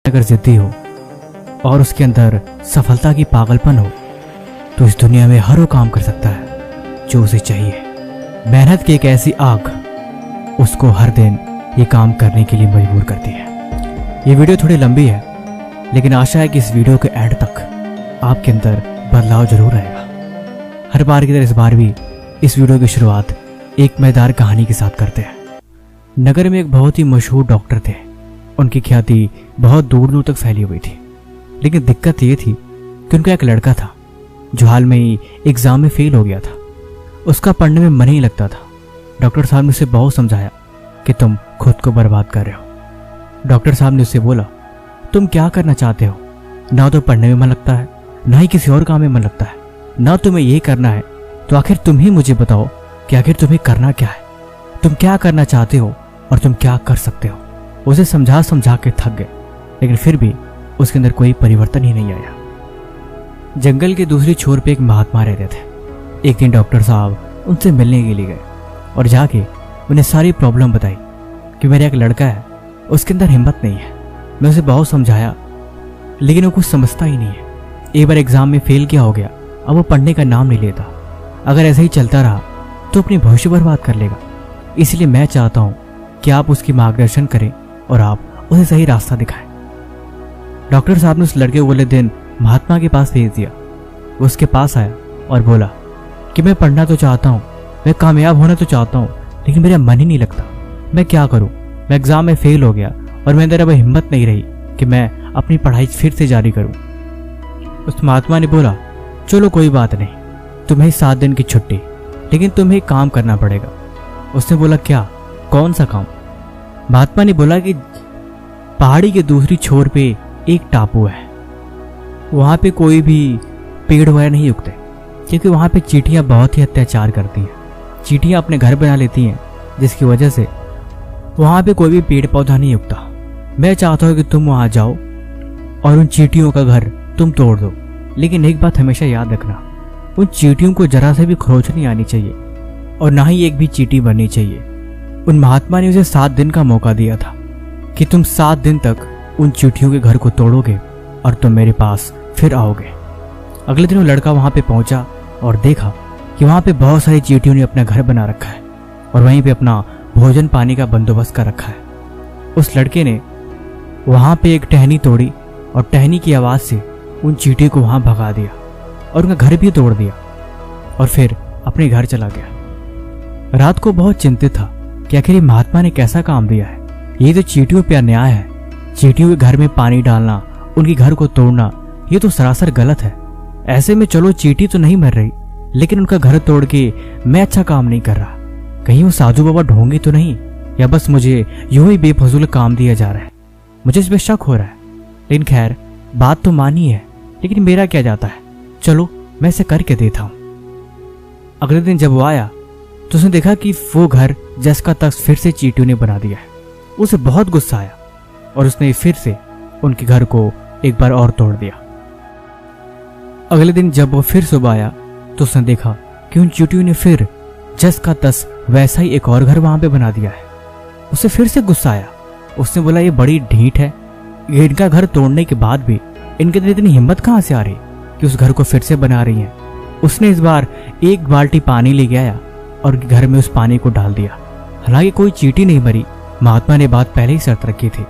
अगर जिद्दी हो और उसके अंदर सफलता की पागलपन हो तो इस दुनिया में हर वो काम कर सकता है जो उसे चाहिए। मेहनत की एक ऐसी आग उसको हर दिन ये काम करने के लिए मजबूर करती है। ये वीडियो थोड़ी लंबी है, लेकिन आशा है कि इस वीडियो के एंड तक आपके अंदर बदलाव जरूर आएगा। हर बार की तरह इस बार भी इस वीडियो की शुरुआत एक मजेदार कहानी के साथ करते हैं। नगर में एक बहुत ही मशहूर डॉक्टर थे। उनकी ख्याति बहुत दूर दूर तक फैली हुई थी, लेकिन दिक्कत ये थी कि उनका एक लड़का था जो हाल में ही एग्जाम में फेल हो गया था। उसका पढ़ने में मन ही लगता था। डॉक्टर साहब ने उसे बहुत समझाया कि तुम खुद को बर्बाद कर रहे हो। डॉक्टर साहब ने उससे बोला, तुम क्या करना चाहते हो? ना तो पढ़ने में मन लगता है, ना ही किसी और काम में मन लगता है, ना तुम्हें ये करना है, तो आखिर तुम ही मुझे बताओ कि आखिर तुम्हें करना क्या है? तुम क्या करना चाहते हो और तुम क्या कर सकते हो? उसे समझा समझा के थक गए, लेकिन फिर भी उसके अंदर कोई परिवर्तन ही नहीं आया। जंगल के दूसरी छोर पे एक महात्मा रहते थे। एक दिन डॉक्टर साहब उनसे मिलने के लिए गए और जाके उन्हें सारी प्रॉब्लम बताई कि मेरा एक लड़का है, उसके अंदर हिम्मत नहीं है। मैं उसे बहुत समझाया, लेकिन वो कुछ समझता ही नहीं है। एक बार एग्जाम में फेल क्या हो गया, अब वो पढ़ने का नाम नहीं लेता। अगर ऐसा ही चलता रहा तो अपनी भविष्य बर्बाद कर लेगा। इसलिए मैं चाहता हूं कि आप उसकी मार्गदर्शन करें और आप उसे सही रास्ता दिखाएं। डॉक्टर साहब ने उस लड़के को अगले दिन महात्मा के पास भेज दिया। वो उसके पास आया और बोला कि मैं पढ़ना तो चाहता हूँ, मैं कामयाब होना तो चाहता हूँ, लेकिन मेरा मन ही नहीं लगता। मैं क्या करूँ? मैं एग्जाम में फेल हो गया और मेरे अंदर अब हिम्मत नहीं रही कि मैं अपनी पढ़ाई फिर से जारी करूँ। उस महात्मा ने बोला, चलो कोई बात नहीं, तुम्हें 7 दिन की छुट्टी, लेकिन तुम्हें काम करना पड़ेगा। उसने बोला, क्या? कौन सा काम? महात्मा ने बोला कि पहाड़ी के दूसरी छोर पे एक टापू है, वहां पे कोई भी पेड़ वगैरह नहीं उगते, क्योंकि वहां पे चींटियां बहुत ही अत्याचार करती हैं। चींटियां अपने घर बना लेती हैं, जिसकी वजह से वहां पे कोई भी पेड़ पौधा नहीं उगता। मैं चाहता हूं कि तुम वहां जाओ और उन चींटियों का घर तुम तोड़ दो, लेकिन एक बात हमेशा याद रखना, उन चींटियों को जरा से भी खरोच नहीं आनी चाहिए और ना ही एक भी चींटी बननी चाहिए। उन महात्मा ने उसे 7 दिन का मौका दिया था कि तुम 7 दिन तक उन चींटियों के घर को तोड़ोगे और तुम मेरे पास फिर आओगे। अगले दिन वो लड़का वहां पे पहुंचा और देखा कि वहां पे बहुत सारी चींटियों ने अपना घर बना रखा है और वहीं पे अपना भोजन पानी का बंदोबस्त कर रखा है। उस लड़के ने वहां पे एक टहनी तोड़ी और टहनी की आवाज से उन चींटियों को वहां भगा दिया और उनका घर भी तोड़ दिया और फिर अपने घर चला गया। रात को बहुत चिंतित था कि आखिर ये महात्मा ने कैसा काम दिया है। ये तो चींटियों पे अन्याय है। चींटियों के घर में पानी डालना, उनके घर को तोड़ना, ये तो सरासर गलत है। ऐसे में चलो चींटी तो नहीं मर रही, लेकिन उनका घर तोड़ के मैं अच्छा काम नहीं कर रहा। कहीं वो साधु बाबा ढोंगे तो नहीं, या बस मुझे यूं ही बेफजूल काम दिया जा रहा है। मुझे इस पे शक हो रहा है, लेकिन खैर बात तो मानी है, लेकिन मेरा क्या जाता है। चलो मैं इसे करके देता हूं। अगले दिन जब वो आया तो उसने देखा कि वो घर जस का तस फिर से चींटियों ने बना दिया है। उसे बहुत गुस्सा आया और उसने फिर से उनके घर को एक बार और तोड़ दिया। अगले दिन जब वो फिर सुबह आया तो उसने देखा कि उन चींटियों ने फिर जस का तस वैसा ही एक और घर वहां पे बना दिया है। उसे फिर से गुस्सा आया। उसने बोला, ये बड़ी ढीठ है, इनका घर तोड़ने के बाद भी इनके अंदर इतनी हिम्मत कहां से आ रही कि उस घर को फिर से बना रही है। उसने इस बार एक बाल्टी पानी लेके आया और घर में उस पानी को डाल दिया। हालांकि कोई चींटी नहीं मरी, महात्मा ने बात पहले ही शर्त रखी थी,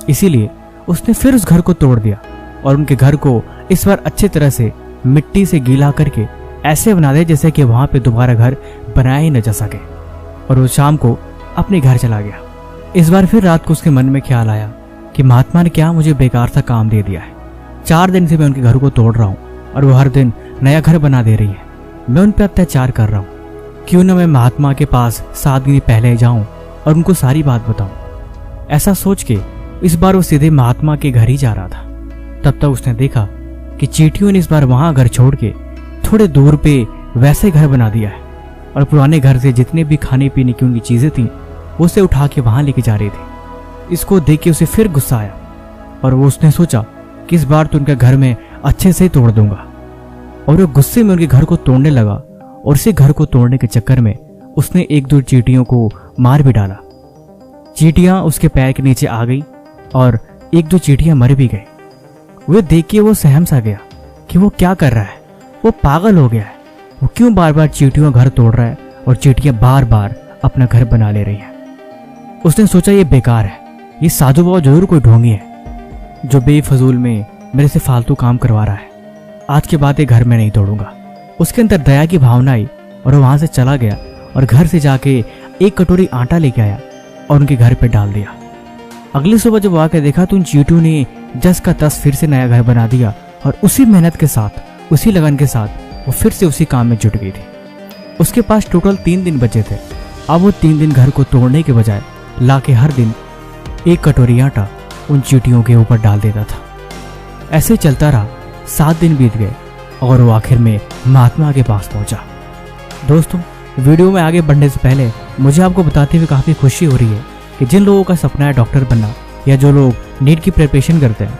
इसीलिए उसने फिर उस घर को तोड़ दिया और उनके घर को इस बार अच्छी तरह से मिट्टी से गीला करके ऐसे बना दिया जैसे कि वहां पे दोबारा घर बनाया ही न जा सके। और वो शाम को अपने घर चला गया। इस बार फिर रात को उसके मन में ख्याल आया कि महात्मा ने क्या मुझे बेकार सा काम दे दिया है। 4 दिन से मैं उनके घर को तोड़ रहा हूँ और वो हर दिन नया घर बना दे रही है। मैं उन पर अत्याचार कर रहा हूँ। क्यों न मैं महात्मा के पास 7 दिन पहले जाऊं और उनको सारी बात बताऊं। ऐसा सोच के इस बार वो सीधे महात्मा के घर ही जा रहा था। तब तक उसने देखा कि चींटियों ने इस बार वहां घर छोड़ के थोड़े दूर पे वैसे घर बना दिया है और पुराने घर से जितने भी खाने पीने की उनकी चीजें थी वो उसे उठा के वहां लेके जा रहे थे। इसको देख के उसे फिर गुस्सा आया और वो उसने सोचा कि इस बार तो उनका घर में अच्छे से तोड़ दूंगा। और वो गुस्से में उनके घर को तोड़ने लगा और इसी घर को तोड़ने के चक्कर में उसने 1-2 चींटियों को मार भी डाला। चींटियां उसके पैर के नीचे आ गई और एक दो चींटियां मर भी गई। वो देख के वो सहम सा गया कि वो क्या कर रहा है। वो पागल हो गया है। वो क्यों बार बार चींटियों का घर तोड़ रहा है और चींटियां बार बार अपना घर बना ले रही हैं। उसने सोचा ये बेकार है, ये साधु बाबा जरूर कोई ढोंगी है जो बेफजूल में मेरे से फालतू काम करवा रहा है। आज के बाद ये घर में नहीं तोड़ूंगा। उसके अंदर दया की भावना आई और वो वहां से चला गया और घर से जाके एक कटोरी आटा लेके आया और उनके घर पे डाल दिया। अगली सुबह जब आके देखा तो उन चींटियों ने जस का तस फिर से नया घर बना दिया और उसी मेहनत के साथ, उसी लगन के साथ वो फिर से उसी काम में जुट गई थी। उसके पास टोटल 3 दिन बचे थे। अब वो 3 दिन घर को तोड़ने के बजाय लाके हर दिन एक कटोरी आटा उन चींटियों के ऊपर डाल देता था। ऐसे चलता रहा। 7 दिन बीत गए और वो आखिर में महात्मा के पास पहुंचा। दोस्तों, वीडियो में आगे बढ़ने से पहले मुझे आपको बताते हुए काफ़ी खुशी हो रही है कि जिन लोगों का सपना है डॉक्टर बनना या जो लोग नीट की प्रिपरेशन करते हैं,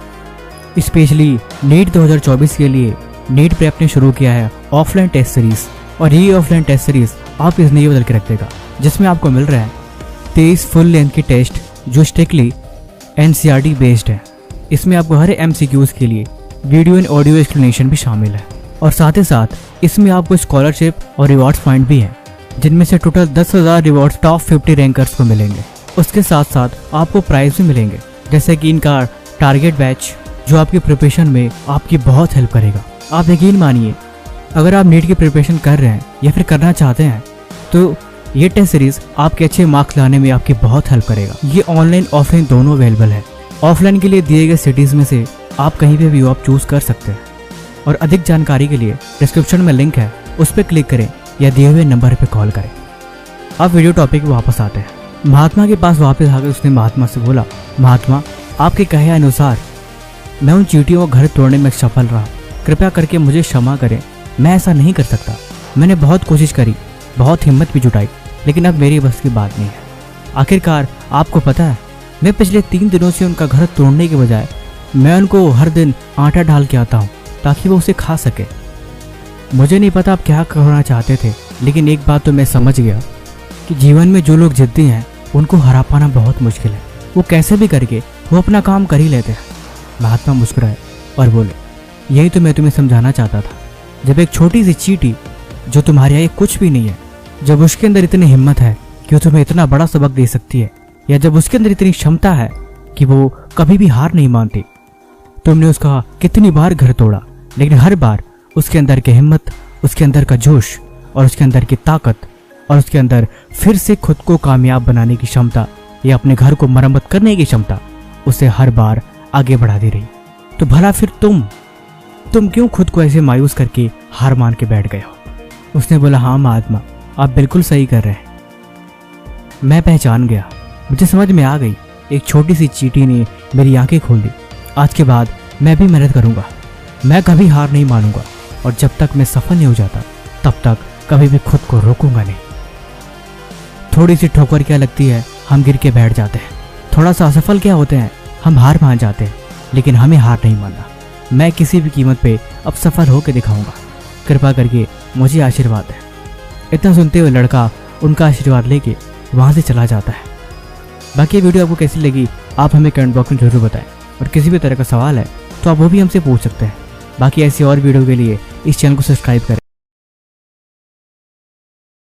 स्पेशली नीट 2024 के लिए नीट प्रेप ने शुरू किया है ऑफलाइन टेस्ट सीरीज। और ये ऑफलाइन टेस्ट सीरीज आप इस नहीं बदल के रख देगा, जिसमें आपको मिल रहा है 23 फुल लेंथ के टेस्ट जो स्ट्रिक्टली NCERT बेस्ड है। इसमें आपको हर MCQs के लिए वीडियो एंड ऑडियो एक्सप्लेनेशन भी शामिल है और साथ ही साथ इसमें आपको स्कॉलरशिप और रिवॉर्ड्स पॉइंट भी हैं, जिनमें से टोटल 10,000 रिवॉर्ड्स टॉप 50 रैंकर्स को मिलेंगे। उसके साथ साथ आपको प्राइज भी मिलेंगे, जैसे कि इनका टारगेट बैच जो आपकी प्रिपरेशन में आपकी बहुत हेल्प करेगा। आप यकीन मानिए, अगर आप नीट की प्रिपरेशन कर रहे हैं या फिर करना चाहते हैं तो ये टेस्ट सीरीज आपके अच्छे मार्क्स लाने में आपकी बहुत हेल्प करेगा। ये ऑनलाइन ऑफलाइन दोनों अवेलेबल है। ऑफलाइन के लिए दिए गए सिटीज़ में से आप कहीं पे भी आप चूज़ कर सकते हैं। और अधिक जानकारी के लिए डिस्क्रिप्शन में लिंक है, उस पर क्लिक करें या दिए हुए नंबर पर कॉल करें। अब वीडियो टॉपिक पे वापस आते हैं। महात्मा के पास वापस आकर उसने महात्मा से बोला, महात्मा, आपके कहे अनुसार मैं उन चींटियों का घर तोड़ने में सफल रहा। कृपया करके मुझे क्षमा करें, मैं ऐसा नहीं कर सकता। मैंने बहुत कोशिश करी, बहुत हिम्मत भी जुटाई, लेकिन अब मेरी बस की बात नहीं है। आखिरकार आपको पता है, मैं पिछले 3 दिनों से उनका घर तोड़ने के बजाय मैं उनको हर दिन आटा डाल के आता हूँ ताकि वो उसे खा सके। मुझे नहीं पता आप क्या करना चाहते थे, लेकिन एक बात तो मैं समझ गया कि जीवन में जो लोग जिद्दी हैं उनको हरा पाना बहुत मुश्किल है। वो कैसे भी करके वो अपना काम कर ही लेते हैं। महात्मा मुस्कुराए और बोले, यही तो मैं तुम्हें समझाना चाहता था। जब एक छोटी सी चींटी जो तुम्हारे आगे कुछ भी नहीं है, जब उसके अंदर इतनी हिम्मत है कि वो तुम्हें इतना बड़ा सबक दे सकती है, या जब उसके अंदर इतनी क्षमता है कि वो कभी भी हार नहीं मानती, तुमने उसका कितनी बार घर तोड़ा, लेकिन हर बार उसके अंदर की हिम्मत, उसके अंदर का जोश और उसके अंदर की ताकत और उसके अंदर फिर से खुद को कामयाब बनाने की क्षमता या अपने घर को मरम्मत करने की क्षमता उसे हर बार आगे बढ़ाती रही। तो भला फिर तुम क्यों खुद को ऐसे मायूस करके हार मान के बैठ गए हो? उसने बोला, हाँ महात्मा, आप बिल्कुल सही कर रहे हैं। मैं पहचान गया, मुझे समझ में आ गई। एक छोटी सी चींटी ने मेरी आंखें खोल दी। आज के बाद मैं भी मेहनत करूंगा, मैं कभी हार नहीं मानूंगा और जब तक मैं सफल नहीं हो जाता तब तक कभी भी खुद को रोकूंगा नहीं। थोड़ी सी ठोकर क्या लगती है, हम गिर के बैठ जाते हैं। थोड़ा सा असफल क्या होते हैं, हम हार मान जाते हैं, लेकिन हमें हार नहीं मानना। मैं किसी भी कीमत पे अब सफल होकर दिखाऊंगा। कृपा करके मुझे आशीर्वाद है। इतना सुनते हुए लड़का उनका आशीर्वाद लेके वहाँ से चला जाता है। बाकी वीडियो आपको कैसी लगी आप हमें कमेंट बॉक्स में जरूर बताएं, और किसी भी तरह का सवाल है तो आप वो भी हमसे पूछ सकते हैं। बाकी ऐसी और वीडियो के लिए इस चैनल को सब्सक्राइब करें।